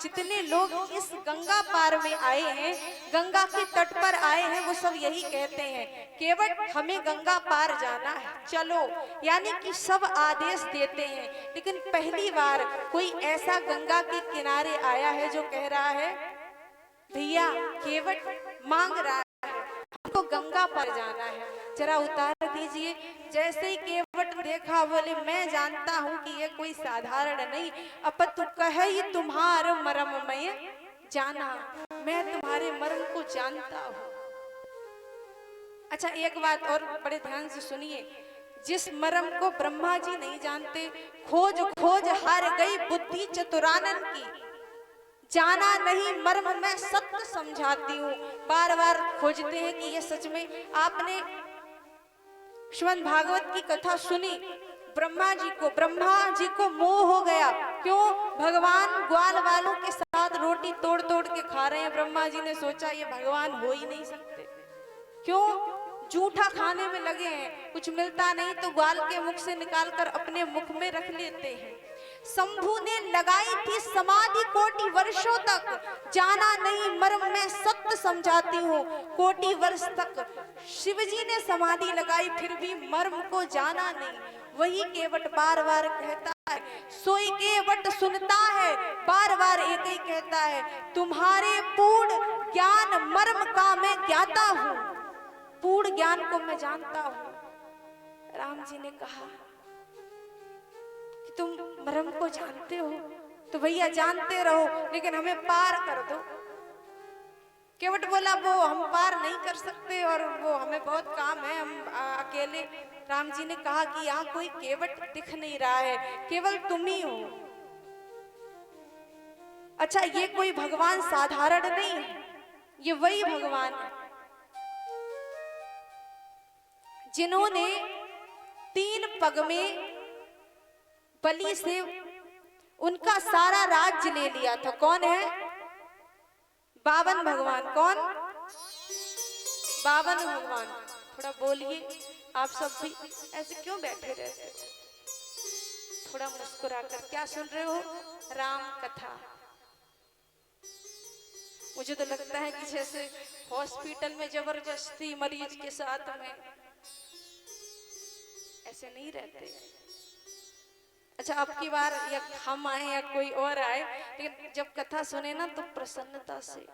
जितने लोग इस गंगा पार में आए हैं, गंगा के तट पर आए हैं, वो सब यही कहते हैं, केवल हमें गंगा पार जाना है, चलो। यानी कि सब आदेश देते हैं, लेकिन पहली बार कोई ऐसा गंगा के किनारे आया है जो कह रहा है भैया केवट मांग रहा है हमको गंगा पर जाना है, जरा उतार दीजिए। जैसे ही केवट देखा बोले मैं जानता हूँ कि ये कोई साधारण नहीं, अपितु कहे तुम्हारे मर्म में जाना, मैं तुम्हारे मर्म को जानता हूँ। अच्छा एक बात और बड़े ध्यान से सुनिए, जिस मर्म को ब्रह्मा जी नहीं जानते, खोज खोज हार गई बुद्धि चतुरानन की, जाना नहीं मर्म मैं सत्य समझाती हूँ। बार बार खोजते हैं कि ये सच में। आपने श्रीमद् भागवत की कथा सुनी, ब्रह्मा जी को मोह हो गया, क्यों? भगवान ग्वाल वालों के साथ रोटी तोड़ तोड़ के खा रहे हैं। ब्रह्मा जी ने सोचा ये भगवान हो ही नहीं सकते, क्यों? जूठा खाने में लगे हैं, कुछ मिलता नहीं तो ग्वाल के मुख से निकालकर अपने मुख में रख लेते हैं। शंभु ने लगाई थी समाधि कोटि वर्षों तक, जाना नहीं मर्म मैं सत्य समझाती हूँ। कोटि वर्ष तक शिवजी ने समाधि लगाई, फिर भी मर्म को जाना नहीं। वही केवट बार बार कहता है, सोई केवट सुनता है, बार बार एक ही कहता है, तुम्हारे पूर्ण ज्ञान मर्म का मैं ज्ञाता हूँ, पूर्ण ज्ञान को मैं जानता हूँ। राम जी ने कहा कि तुम मर्म को जानते हो तो भैया जानते रहो, लेकिन हमें पार कर दो। केवट बोला वो हम पार नहीं कर सकते और वो हमें बहुत काम है, हम अकेले। राम जी ने कहा कि यहाँ कोई केवट दिख नहीं रहा है, केवल तुम ही हो। अच्छा ये कोई भगवान साधारण नहीं है, ये वही भगवान है जिन्होंने 3 पग में बलि से उनका सारा राज्य ले लिया था। कौन है? बावन भगवान। कौन? बावन भगवान। थोड़ा बोलिए, आप सब भी ऐसे क्यों बैठे रहते हो? थोड़ा मुस्कुराकर। क्या सुन रहे हो? राम कथा। मुझे तो लगता है कि जैसे हॉस्पिटल में जबरदस्ती मरीज के साथ में ऐसे नहीं रहते। अच्छा अब की बार या हम आए या कोई और आए, लेकिन जब कथा सुने ना तो प्रसन्नता से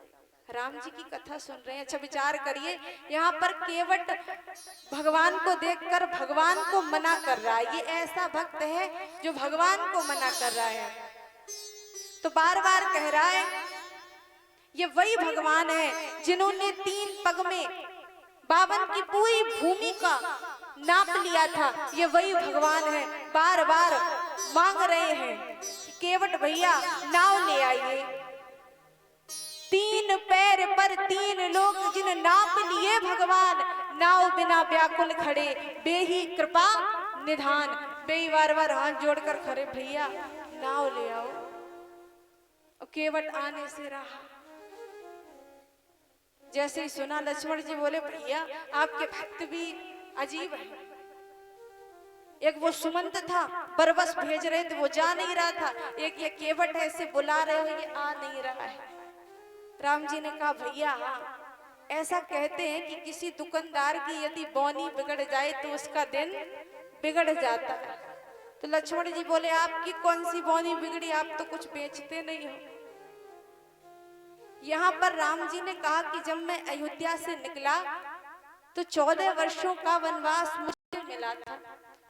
राम जी की कथा सुन रहे हैं। अच्छा विचार करिए, यहाँ पर केवट भगवान को देखकर भगवान को मना कर रहा है। ये ऐसा भक्त है जो भगवान को मना कर रहा है, तो बार बार कह रहा है ये वही भगवान है जिन्होंने 3 पग में 52 की पूरी भूमि का नाप लिया था। ये वही भगवान है। बार बार मांग रहे हैं केवट भैया नाव ले आइए। 3 पैर पर 3 लोग जिन नाप लिए भगवान, नाव बिना व्याकुल खड़े, बेही कृपा निधान। बेही बार बार हाथ जोड़कर खड़े, भैया नाव ले आओ। और केवट आने से रहा। जैसे ही सुना लक्ष्मण जी बोले भैया आपके भक्त भी अजीब है। एक वो सुमंत था, बरबस भेज रहे थे वो जा नहीं रहा था, एक ये केवट है इसे बुला रहे हो ये आ नहीं रहा है। राम जी ने कहा भैया हाँ, ऐसा कहते हैं कि किसी दुकानदार की यदि बौनी बिगड़ जाए तो उसका दिन बिगड़ जाता है। तो लक्ष्मण जी बोले आपकी कौन सी बौनी बिगड़ी, आप तो कुछ बेचते नहीं हो। यहाँ पर राम जी ने कहा कि जब मैं अयोध्या से निकला तो 14 वर्षों का वनवास मुझे मिला था,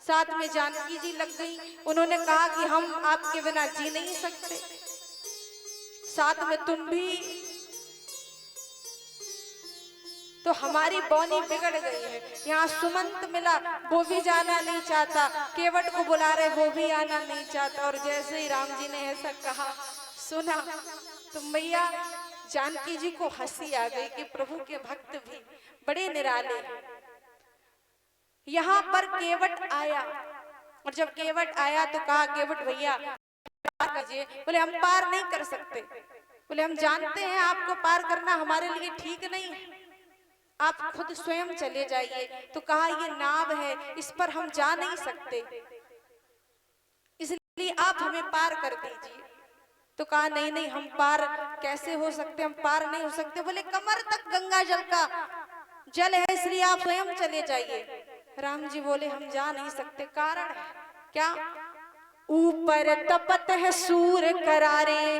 साथ में जानकी जी लग गई। उन्होंने कहा कि हम आपके बिना जी नहीं सकते, साथ में तुम भी, तो हमारी बौनी बिगड़ गई है। यहाँ सुमंत मिला वो भी जाना नहीं चाहता, केवट को बुला रहे वो भी आना नहीं चाहता। और जैसे ही राम जी ने ऐसा कहा सुना तो मैया जानकी जी को हंसी आ गई कि प्रभु के भक्त भी बड़े निराले हैं। यहाँ पर केवट आया, और जब केवट आया तो कहा केवट भैया पार कीजिए। बोले हम पार नहीं कर सकते। बोले हम जानते हैं आपको पार करना हमारे लिए ठीक नहीं है, आप खुद स्वयं चले जाइए। तो कहा ये नाव है, इस पर हम जा नहीं सकते, इसलिए आप हमें पार कर दीजिए। तो कहा नहीं नहीं, हम पार कैसे हो सकते, हम पार नहीं हो सकते। बोले कमर तक गंगा जल का जल है, इसलिए आप स्वयं चले जाइए। राम जी बोले हम जा नहीं सकते, कारण है क्या? ऊपर तपत है सूर करारे,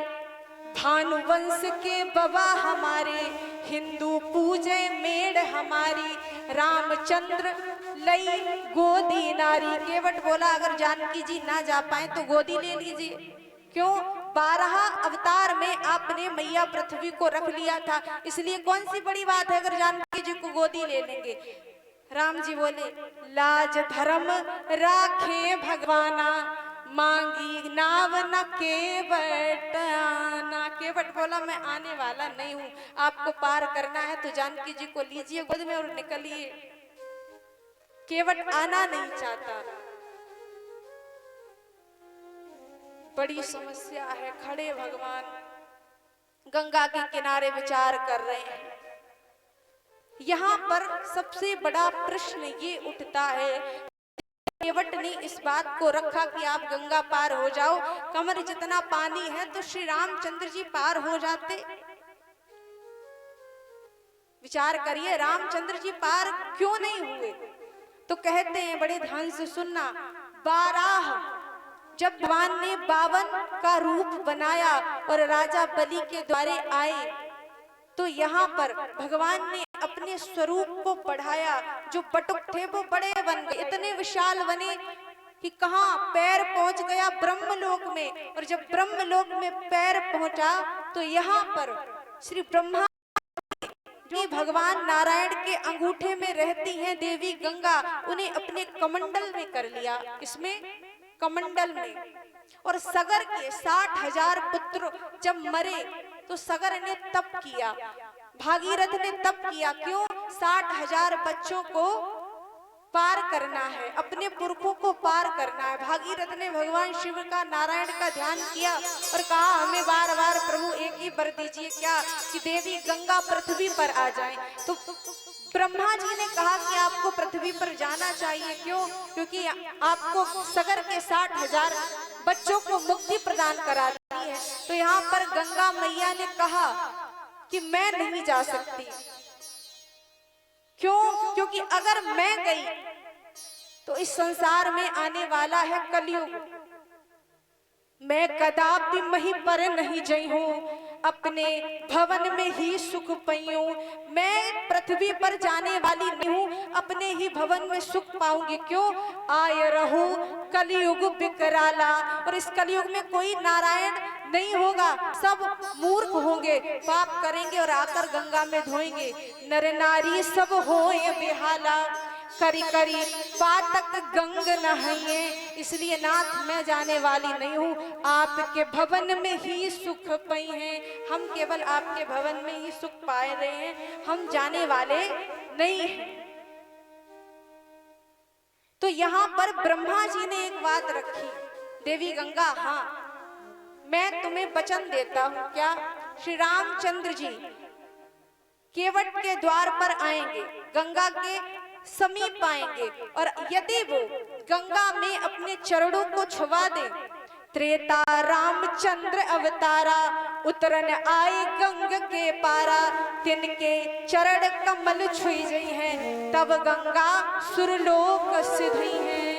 भानुवंश के बाबा हमारे, हिंदू पूजे मेड़ हमारी, रामचंद्र लई गोदी नारी। केवट बोला अगर जानकी जी ना जा पाए तो गोदी ले लीजिए। क्यों? 12 अवतार में आपने मैया पृथ्वी को रख लिया था, इसलिए कौन सी बड़ी बात है अगर जानकी जी को गोदी ले लेंगे। राम जी बोले लाज धर्म राखे भगवाना, मांगी नाव न केवट आना। केवट बोला मैं आने वाला नहीं हूँ, आपको पार करना है तो जानकी जी को लीजिए गोद में और निकलिए। केवट आना नहीं चाहता। बड़ी समस्या है। खड़े भगवान गंगा के किनारे विचार कर रहे हैं। यहाँ पर सबसे बड़ा प्रश्न ये उठता है, केवट ने इस बात को रखा कि आप गंगा पार हो जाओ, कमर जितना पानी है तो श्री रामचंद्र जी पार हो जाते। विचार करिए, रामचंद्र जी पार क्यों नहीं हुए? तो कहते हैं, बड़े ध्यान से सुनना, 12 जब भगवान ने 52 का रूप बनाया और राजा बलि के द्वारे आए, तो यहाँ पर भगवान ने अपने स्वरूप को बढ़ाया। जो बटुक थे वो बड़े बन गए, इतने विशाल बने कि कहाँ पैर पहुंच गया ब्रह्मलोक में। और जब ब्रह्मलोक में पैर पहुंचा तो यहाँ पर श्री ब्रह्मा जो भगवान नारायण के अंगूठे में रहती हैं देवी गंगा, उन्हें अपने कमंडल में कर लिया। इसमें कमंडल में। और सगर के 60,000 पुत्र जब मरे तो सगर ने तप किया, भागीरथ ने तप किया। क्यों? 60,000 बच्चों को पार करना है, अपने पुरखों को पार करना है। भागीरथ ने भगवान शिव का, नारायण का ध्यान किया और कहा हमें बार बार प्रभु एक ही वर दीजिए, क्या कि देवी गंगा पृथ्वी पर आ जाए। तो ब्रह्मा जी ने कहा कि आपको पृथ्वी पर जाना चाहिए। क्यों? क्योंकि आपको सगर के 60,000 बच्चों को मुक्ति प्रदान करा दी है। तो यहाँ पर गंगा मैया ने कहा कि मैं नहीं जा सकती। क्यों? क्योंकि अगर मैं गई तो इस संसार में आने वाला है कलयुग। मैं कदापि मही पर नहीं जई हूँ, अपने भवन में ही सुख पई हूँ। मैं पृथ्वी पर जाने वाली नहीं हूँ, अपने ही भवन में सुख पाऊंगी। क्यों? आय रहूं कलयुग बिकराला। और इस कलयुग में कोई नारायण नहीं होगा, सब मूर्ख होंगे, पाप करेंगे और आकर गंगा में धोएंगे। नर नारी सब होए बेहाला, करी करी पातक गंग नहाइए। इसलिए नाथ मैं जाने वाली नहीं हूँ, आपके भवन में ही सुख पई हैं। हम केवल आपके भवन में ही सुख पाए रहे हैं, हम जाने वाले नहीं हैं। तो यहाँ पर ब्रह्मा जी ने एक बात रखी, देवी गंगा हाँ मैं तुम्हें वचन देता हूँ। क्या? श्री रामचंद्र जी केवट के द्वार पर आएंगे, गंगा के समीप आएंगे, और यदि वो गंगा में अपने चरणों को छुआ दे, त्रेता रामचंद्र अवतारा, उतरन आए गंग के पारा, तिनके चरण कमल छुई जई हैं, तब गंगा सुरलोक सिधई हैं।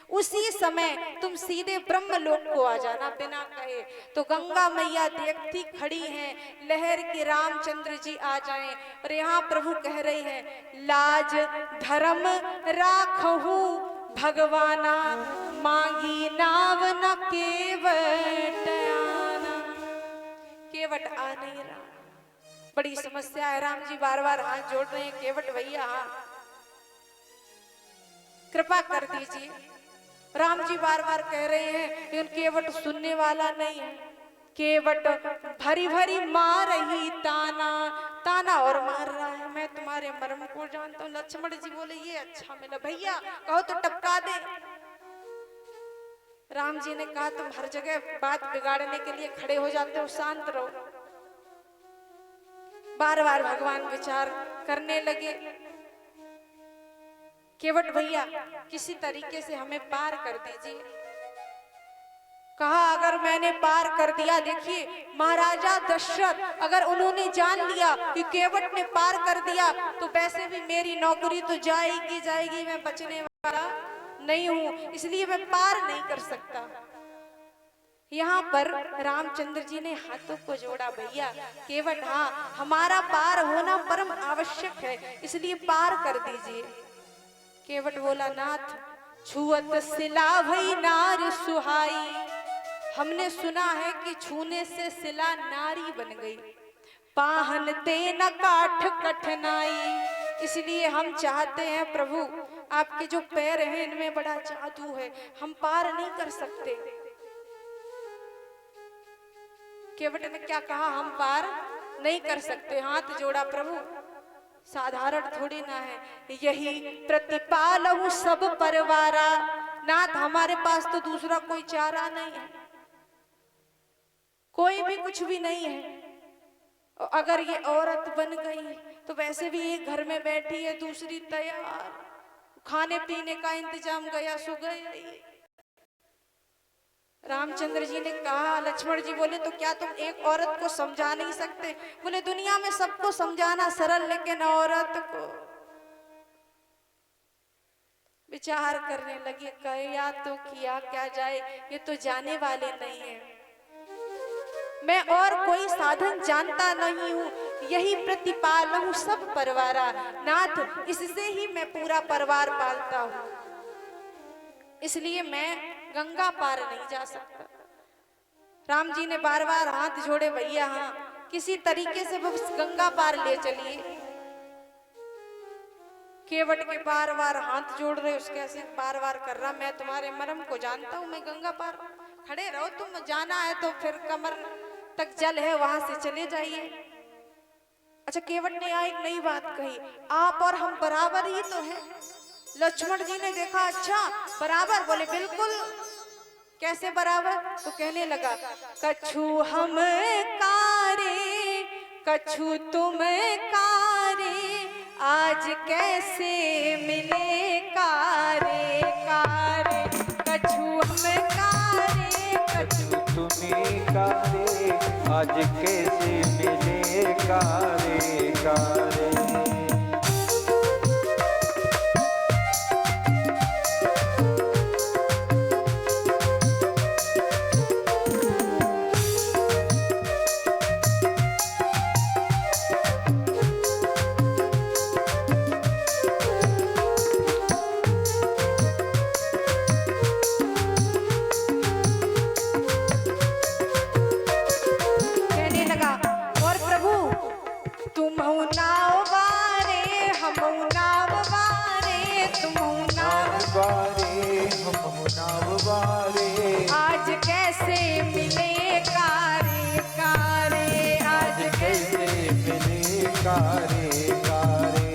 उसी समय तुम सीधे ब्रह्मलोक को आ जाना बिना कहे। तो गंगा मैया देखती खड़ी हैं, लहर के रामचंद्र जी आ जाएं। और यहाँ प्रभु कह रहे हैं, लाज धर्म राखहु भगवाना, मांगी नाव न केवट आना। केवट आ नहीं रहा, बड़ी समस्या है। राम जी बार बार हाथ जोड़ रहे हैं, केवट भैया हाँ कृपा कर दीजिए। राम जी बार बार कह रहे हैं, लेकिन केवट सुनने वाला नहीं है। केवट भरी भरी मार रही ताना, ताना और मार रहा है, मैं तुम्हारे मर्म को जानता हूँ। लक्ष्मण जी बोले ये अच्छा मिला, भैया कहो तो टपका दे। राम जी ने कहा तुम हर जगह बात बिगाड़ने के लिए खड़े हो जाते हो, शांत रहो। बार बार भगवान विचार करने लगे, केवट भैया किसी तरीके से हमें पार कर दीजिए। कहा अगर मैंने पार कर दिया, देखिए महाराजा दशरथ अगर उन्होंने जान लिया कि केवट ने पार कर दिया तो वैसे भी मेरी नौकरी तो जाएगी जाएगी, मैं बचने वाला नहीं हूं, इसलिए मैं पार नहीं कर सकता। यहाँ पर रामचंद्र जी ने हाथों को जोड़ा, भैया केवट हाँ हमारा पार होना परम आवश्यक है, इसलिए पार कर दीजिए। केवट बोला नाथ छुअत सिला भई नार सुहाई, हमने सुना है कि छूने से सिला नारी बन गई, पाहन ते न काठ कठनाई, इसलिए हम चाहते हैं प्रभु आपके जो पैर हैं इनमें बड़ा जादू है, हम पार नहीं कर सकते। केवट ने क्या कहा, हम पार नहीं कर सकते। हाथ जोड़ा, प्रभु साधारण थोड़ी ना है, यही प्रतिपालहु सब परवारा, नाथ हमारे पास तो दूसरा कोई चारा नहीं है, कोई भी कुछ भी नहीं है। अगर ये औरत बन गई तो वैसे भी एक घर में बैठी है, दूसरी तैयार, खाने पीने का इंतजाम गया सो गया। रामचंद्र जी ने कहा, लक्ष्मण जी बोले तो क्या तुम एक औरत को समझा नहीं सकते? बोले दुनिया में सबको समझाना सरल, लेकिन औरत को। विचार करने लगे, क्या तो किया क्या जाए, ये तो जाने वाले नहीं है, मैं और कोई साधन जानता नहीं हूँ, यही प्रतिपालहु सब परवारा, नाथ इससे ही मैं पूरा परिवार पालता हूँ, इसलिए मैं गंगा पार नहीं जा सकता। राम जी ने बार बार हाथ जोड़े, भैया हाँ किसी तरीके से वो गंगा पार ले चलिए। केवट के बार बार हाथ जोड़ रहे, उसके ऐसे बार बार कर रहा, मैं तुम्हारे मरम को जानता हूँ, मैं गंगा पार, खड़े रहो, तुम जाना है तो फिर कमर तक जल है वहां से चले जाइए। अच्छा केवट ने यहाँ एक नई बात कही, आप और हम बराबर ही तो हैं। लक्ष्मण जी ने देखा, अच्छा बराबर, बोले बिल्कुल, कैसे बराबर? तो कहने लगा, कछु हम कारे कछु तुम कारे, आज कैसे मिले कारे कारे, कछु हम कारे कछु तुम्हें कारे, आज कैसे मिले कारे कारे। आज कैसे मिले कारे कारे, आज कैसे मिले कारे कारे।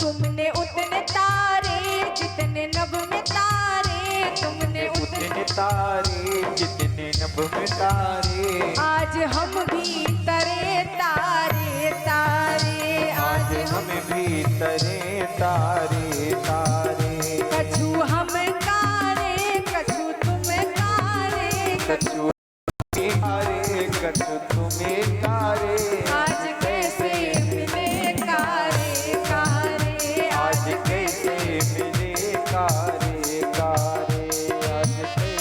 तुमने उतने तारे जितने नभ में तारे, तुमने उतने तारे जितने नभ में तारे, आज हम भी तरे तारे तारे, आज हम भी तरे तारे तारे। कछु हम कारे कछु तुम कारे, कछु कारे कछु तुम्हें कारे, आज कैसे मिले कारे कारे, आज कैसे मिले कारे कारे। आज कैसे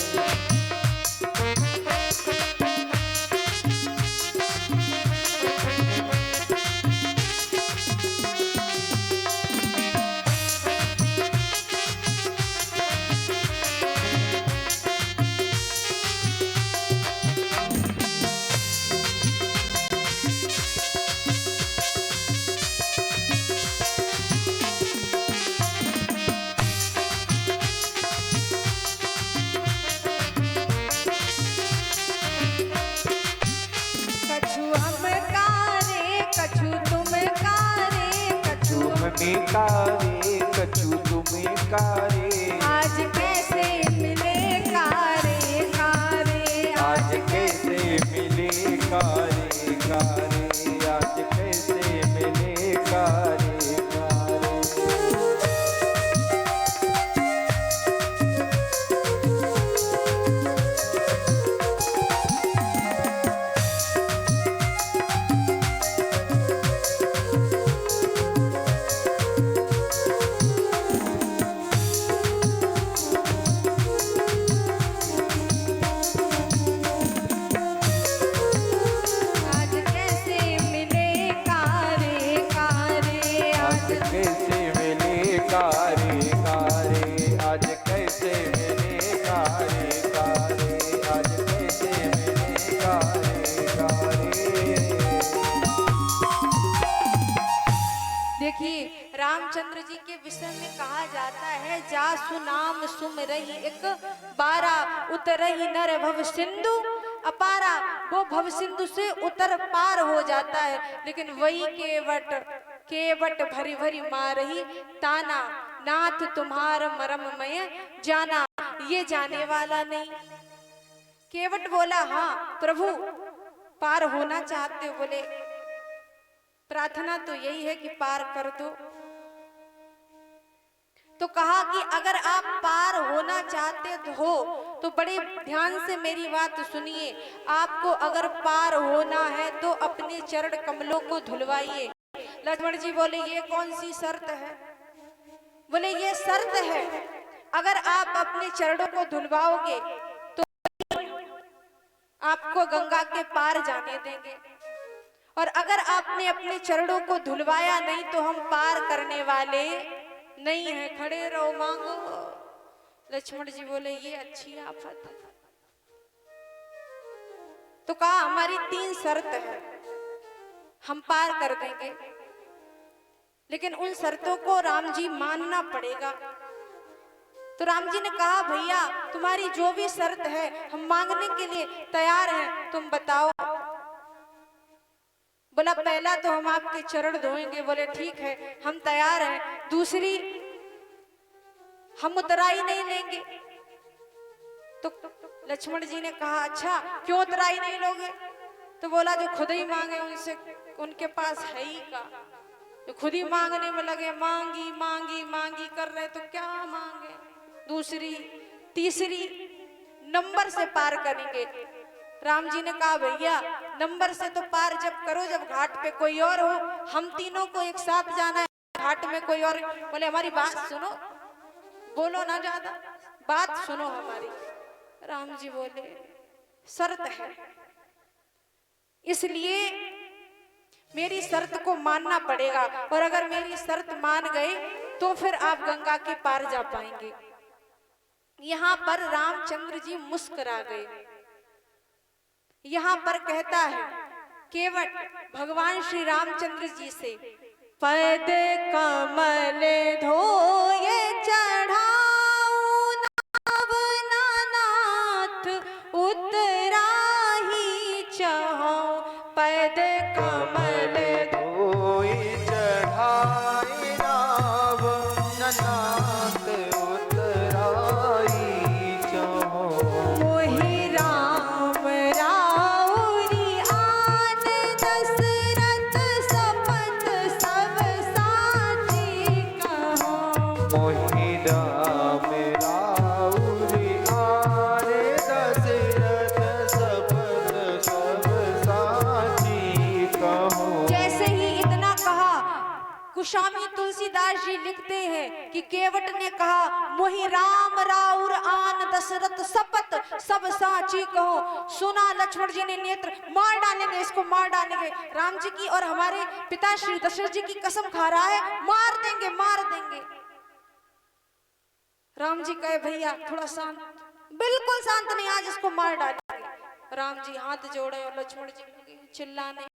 कारे, आज कैसे मिले कारे कारे, आज कैसे मिले कारे कारे, आज कैसे मिले कारे कारे। आज कैसे मिले कारे कारे, आज कैसे मिले कारे कारे, आज कैसे मिले कारे कारे, आज कैसे मिले कारे कारे। देखिए रामचंद्र जी के विषय में कहा जाता है, जा सुनाम सुम रही एक बारा, उतरही नर भव सिंधु अपारा। वो भव सिंधु से उतर पार हो जाता है, लेकिन वही केवट भरी भरी मारही ताना, नाथ तुम्हार मरम मय जाना। ये जाने वाला नहीं। केवट बोला, हाँ प्रभु पार होना चाहते हो? बोले प्रार्थना तो यही है कि पार कर दो। तो कहा कि अगर आप पार होना चाहते हो तो बड़े ध्यान से मेरी बात सुनिए। आपको अगर पार होना है तो अपने चरण कमलों को धुलवाइए। लक्ष्मण जी बोले, ये कौन सी शर्त है? बोले ये शर्त है, अगर आप अपने चरणों को धुलवाओगे तो आपको गंगा के पार जाने देंगे, और अगर आपने अपने चरणों को धुलवाया नहीं तो हम पार करने वाले नहीं है। खड़े रहो, मांगो। लक्ष्मण जी बोले, ये अच्छी आफत है। तो कहा हमारी 3 शर्त है, हम पार कर देंगे, लेकिन उन शर्तों को राम जी मानना पड़ेगा। तो राम जी ने कहा, भैया तुम्हारी जो भी शर्त है हम मांगने के लिए तैयार हैं, तुम बताओ। बोला, पहला तो हम आपके चरण धोएंगे। बोले ठीक है, हम तैयार हैं। दूसरी, हम उतराई नहीं लेंगे। तो लक्ष्मण जी ने कहा, अच्छा क्यों उतराई नहीं लोगे? तो बोला, जो खुद ही मांगे उनसे, उनके पास है ही का। जो खुद ही मांगने में लगे, मांगी मांगी मांगी कर रहे, तो क्या मांगे? दूसरी, तीसरी, नंबर से पार करेंगे। राम जी ने कहा, भैया नंबर से तो पार जब करो जब घाट पे कोई और हो, हम तीनों को एक साथ जाना है, घाट में कोई और। बोले, हमारी बात सुनो, बोलो ना ज्यादा, बात सुनो हमारी। राम जी बोले, शर्त है, इसलिए मेरी शर्त को मानना पड़ेगा, और अगर मेरी शर्त मान गए तो फिर आप गंगा के पार जा पाएंगे। यहाँ पर रामचंद्र जी मुस्कुरा गए। यहाँ पर कहता है केवट भगवान श्री रामचंद्र जी से, पद कमल धोए चढ़ाऊं नवनाथ, उतराही चहो। पद कमल धोए चढ़ाए नाव, ननाथ उतराई चहो। मोहि राम राउरी आन, दशरथ सपथ सब साची कहो। मोहि राम राउरी आने, दशरथ सपथ सब साची कहो। जैसे ही इतना कहा, कुशामी तुलसीदास जी लिखते हैं कि केवट ने कहा, मोहि राम राउर आन, दशरथ सपत सब साची कहो। सुना लक्ष्मण जी ने नेत्र, मार डालेंगे इसको, मार डालेंगे। राम जी की और हमारे पिता श्री दशरथ जी की कसम खा रहा है, मार देंगे मार देंगे। राम जी कहे, भैया थोड़ा शांत। बिल्कुल शांत नहीं, आज इसको मार डालेंगे। राम जी हाथ जोड़े और लक्ष्मण जी लगे चिल्लाने,